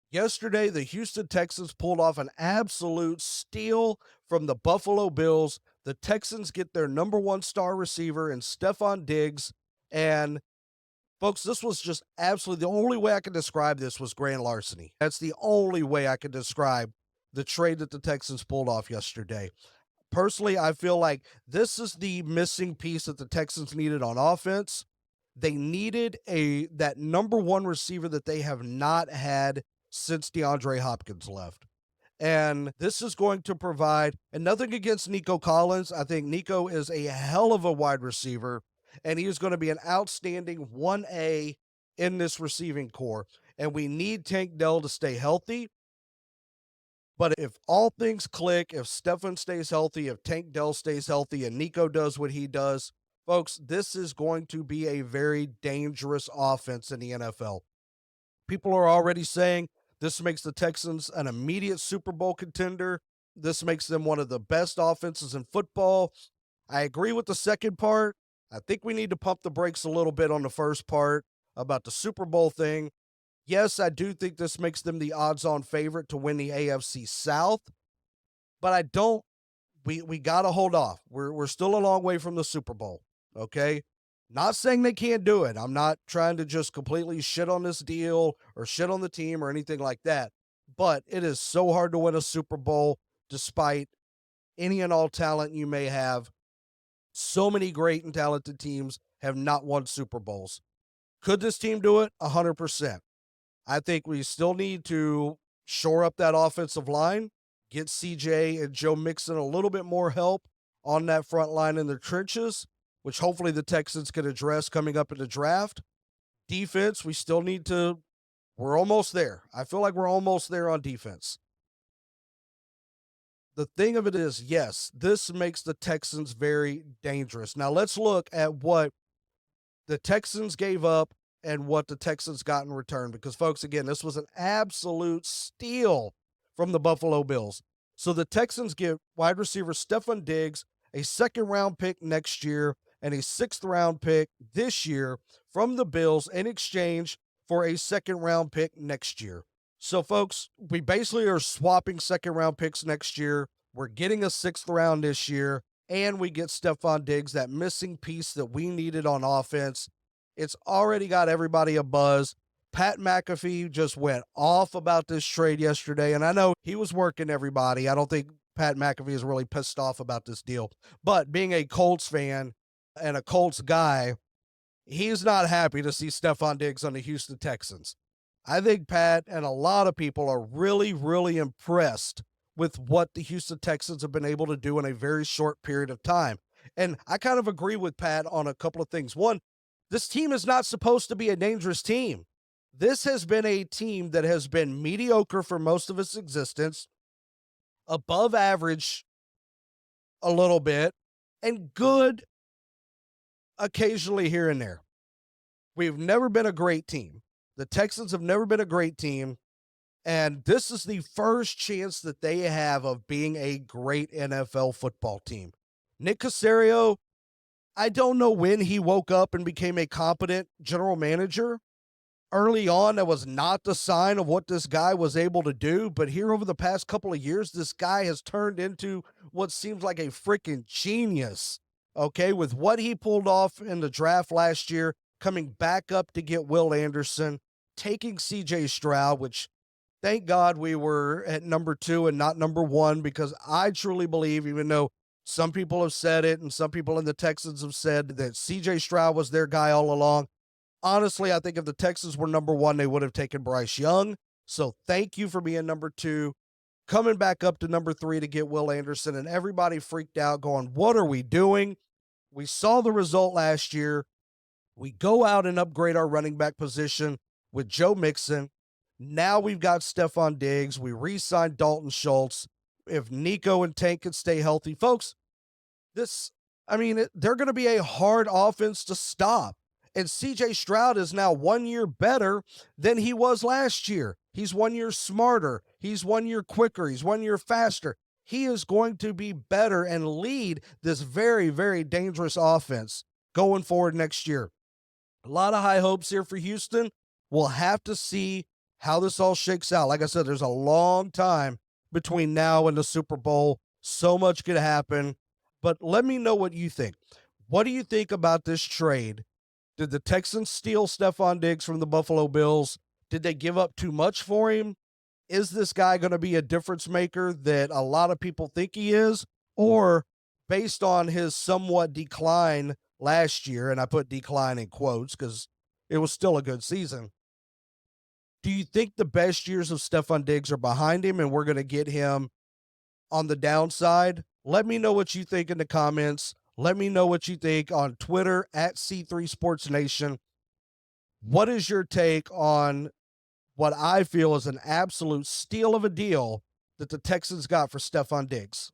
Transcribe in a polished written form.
Yesterday, the Houston Texans pulled off an absolute steal from the Buffalo Bills. The Texans get their number one star receiver in Stefon Diggs. And folks, this was just absolutely the only way I could describe this was grand larceny. That's the only way I could describe the trade that the Texans pulled off yesterday. Personally, I feel like this is the missing piece that the Texans needed on offense. They needed that number one receiver that they have not had since DeAndre Hopkins left. And this is going to provide, and nothing against Nico Collins. I think Nico is a hell of a wide receiver, and he is going to be an outstanding 1A in this receiving core. And we need Tank Dell to stay healthy. But if all things click, if Stefan stays healthy, if Tank Dell stays healthy, and Nico does what he does, folks, this is going to be a very dangerous offense in the NFL. People are already saying this makes the Texans an immediate Super Bowl contender. This makes them one of the best offenses in football. I agree with the second part. I think we need to pump the brakes a little bit on the first part about the Super Bowl thing. Yes, I do think this makes them the odds-on favorite to win the AFC South, but I don't. We got to hold off. We're still a long way from the Super Bowl. Okay, not saying they can't do it. I'm not trying to just completely shit on this deal or shit on the team or anything like that. But it is so hard to win a Super Bowl despite any and all talent you may have. So many great and talented teams have not won Super Bowls. Could this team do it? 100%. I think we still need to shore up that offensive line, get CJ and Joe Mixon a little bit more help on that front line in the trenches, which hopefully the Texans can address coming up in the draft. Defense, we still need to, we're almost there. I feel like we're almost there on defense. The thing of it is, yes, this makes the Texans very dangerous. Now let's look at what the Texans gave up and what the Texans got in return. Because, folks, again, this was an absolute steal from the Buffalo Bills. So the Texans give wide receiver Stefon Diggs a second-round pick next year and a sixth-round pick this year from the Bills in exchange for a second-round pick next year. So, folks, we basically are swapping second-round picks next year. We're getting a sixth round this year, and we get Stefon Diggs, that missing piece that we needed on offense. It's already got everybody a buzz. Pat McAfee just went off about this trade yesterday, and I know he was working everybody. I don't think Pat McAfee is really pissed off about this deal. But being a Colts fan and a Colts guy, he's not happy to see Stefon Diggs on the Houston Texans. I think Pat and a lot of people are really, really impressed with what the Houston Texans have been able to do in a very short period of time. And I kind of agree with Pat on a couple of things. One, this team is not supposed to be a dangerous team. This has been a team that has been mediocre for most of its existence, above average a little bit, and good occasionally here and there. We've never been a great team. The Texans have never been a great team, and this is the first chance that they have of being a great NFL football team. Nick Caserio, I don't know when he woke up and became a competent general manager. Early on, that was not the sign of what this guy was able to do, but here over the past couple of years, this guy has turned into what seems like a freaking genius, okay, with what he pulled off in the draft last year, coming back up to get Will Anderson, taking CJ Stroud, which thank God we were at number 2 and not number 1, because I truly believe, even though some people have said it and some people in the Texans have said that CJ Stroud was their guy all along, honestly, I think if the Texans were number 1, they would have taken Bryce Young. So thank you for being number 2, coming back up to number 3 to get Will Anderson, and everybody freaked out going, what are we doing? We saw the result last year. We go out and upgrade our running back position with Joe Mixon. Now we've got Stefon Diggs. We re-signed Dalton Schultz. If Nico and Tank can stay healthy, folks, they're going to be a hard offense to stop. And CJ Stroud is now 1 year better than he was last year. He's 1 year smarter. He's 1 year quicker. He's 1 year faster. He is going to be better and lead this very, very dangerous offense going forward next year. A lot of high hopes here for Houston. We'll have to see how this all shakes out. Like I said, there's a long time between now and the Super Bowl. So much could happen. But let me know what you think. What do you think about this trade? Did the Texans steal Stefon Diggs from the Buffalo Bills? Did they give up too much for him? Is this guy going to be a difference maker that a lot of people think he is? Or based on his somewhat decline last year, and I put decline in quotes because it was still a good season, do you think the best years of Stefon Diggs are behind him and we're going to get him on the downside? Let me know what you think in the comments. Let me know what you think on Twitter at C3 Sports Nation. What is your take on what I feel is an absolute steal of a deal that the Texans got for Stefon Diggs?